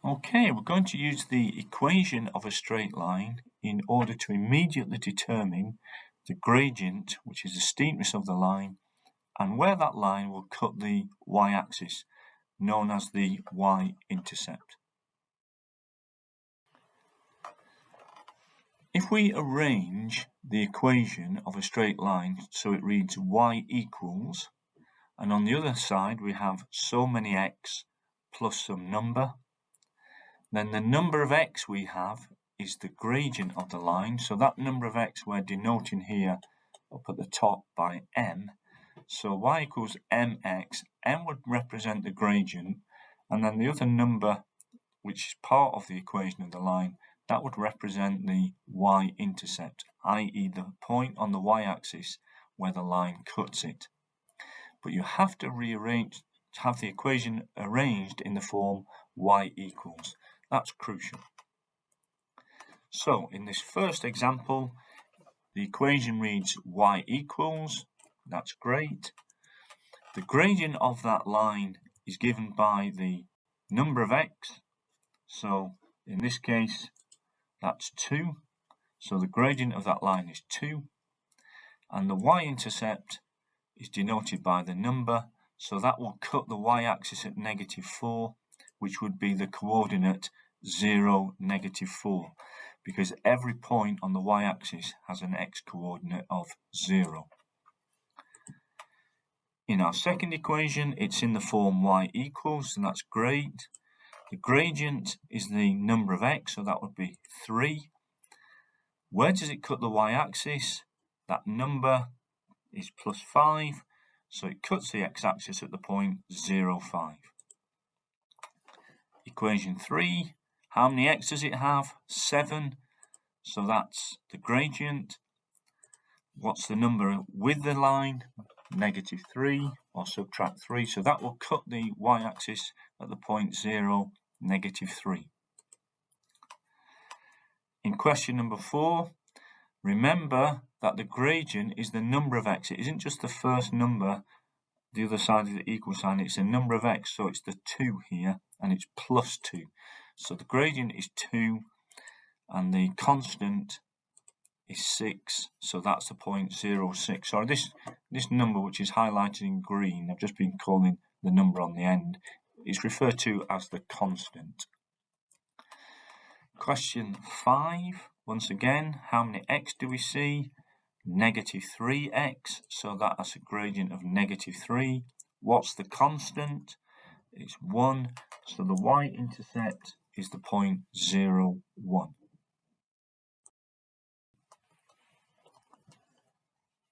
Okay, we're going to use the equation of a straight line in order to immediately determine the gradient, which is the steepness of the line, and where that line will cut the y-axis, known as the y-intercept. If we arrange the equation of a straight line so it reads y equals, and on the other side we have so many x plus some number, then the number of x we have is the gradient of the line. So that number of x we're denoting here up at the top by m. So y equals mx. M would represent the gradient, and then the other number, which is part of the equation of the line, that would represent the y-intercept, i.e. the point on the y-axis where the line cuts it. But you have to have the equation arranged in the form y equals. That's crucial. So in this first example, the equation reads y equals. That's great. The gradient of that line is given by the number of x. So in this case, that's 2. So the gradient of that line is 2. And the y-intercept is denoted by the number. So that will cut the y-axis at -4, which would be the coordinate 0, -4, because every point on the y-axis has an x-coordinate of 0. In our second equation, it's in the form y equals, and that's great. The gradient is the number of x, so that would be 3. Where does it cut the y-axis? That number is +5, so it cuts the x-axis at the point 0, 5. Equation 3, how many x does it have? 7, so that's the gradient. What's the number with the line? -3, or subtract 3, so that will cut the y-axis at the point 0, -3. In question number 4, remember that the gradient is the number of x. It isn't just the first number, the other side of the equal sign, it's a number of x, so it's the 2 here, and it's +2. So the gradient is 2, and the constant is 6, so that's the point 0, 6. Sorry, this number, which is highlighted in green, I've just been calling the number on the end, is referred to as the constant. Question 5, once again, how many x do we see? -3x, so that's a gradient of -3. What's the constant? It's 1, so the y-intercept is the point 0, 1.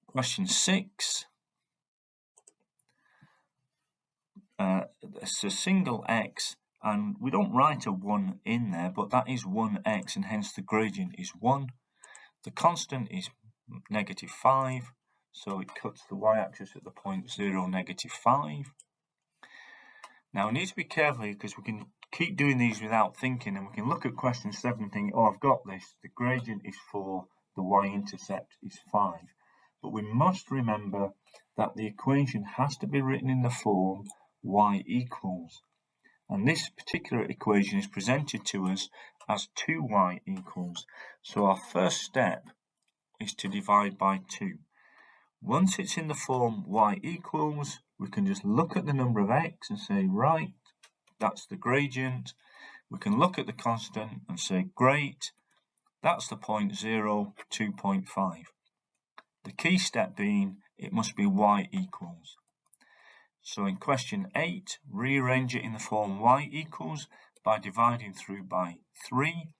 Question 6. It's a single x, and we don't write a 1 in there, but that is 1x, and hence the gradient is 1. The constant is -5, so it cuts the y-axis at the point 0, -5. Now we need to be careful here, because we can keep doing these without thinking, and we can look at question 7 and think, oh, I've got this. The gradient is 4, the y-intercept is 5. But we must remember that the equation has to be written in the form y equals. And this particular equation is presented to us as 2y equals. So our first step is to divide by 2. Once it's in the form y equals, we can just look at the number of x and say, right, that's the gradient. We can look at the constant and say, great, that's the point 0, 2.5. The key step being, it must be y equals. So in question 8, rearrange it in the form y equals by dividing through by 3.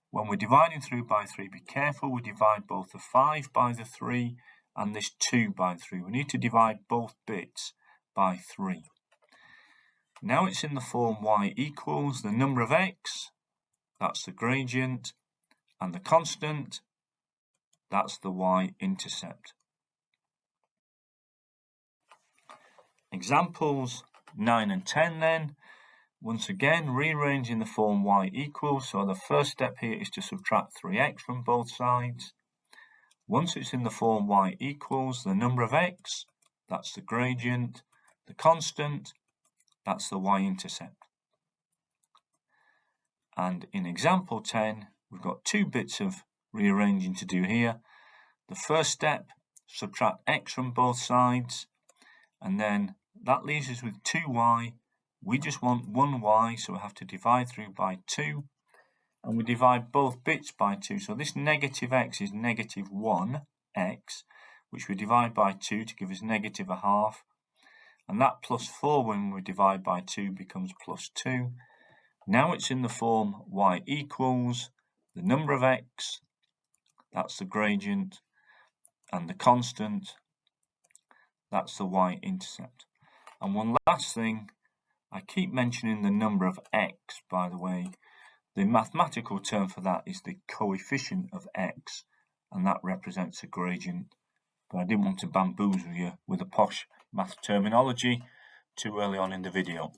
When we're dividing through by 3, be careful, we divide both the 5 by the 3 and this 2 by 3. We need to divide both bits by 3. Now it's in the form y equals the number of x, that's the gradient, and the constant, that's the y-intercept. Examples 9 and 10 then. Once again, rearranging the form y equals, so the first step here is to subtract 3x from both sides. Once it's in the form y equals the number of x, that's the gradient, the constant, that's the y-intercept. And in example 10, we've got 2 bits of rearranging to do here. The first step, subtract x from both sides, and then that leaves us with 2y. We just want 1y, so we have to divide through by 2, and we divide both bits by 2. So this negative x is negative 1x, which we divide by 2 to give us negative a half, and that plus 4 when we divide by 2 becomes plus 2. Now it's in the form y equals the number of x, that's the gradient, and the constant, that's the y-intercept. And one last thing, I keep mentioning the number of x, by the way. The mathematical term for that is the coefficient of x, and that represents a gradient. But I didn't want to bamboozle you with a posh math terminology too early on in the video.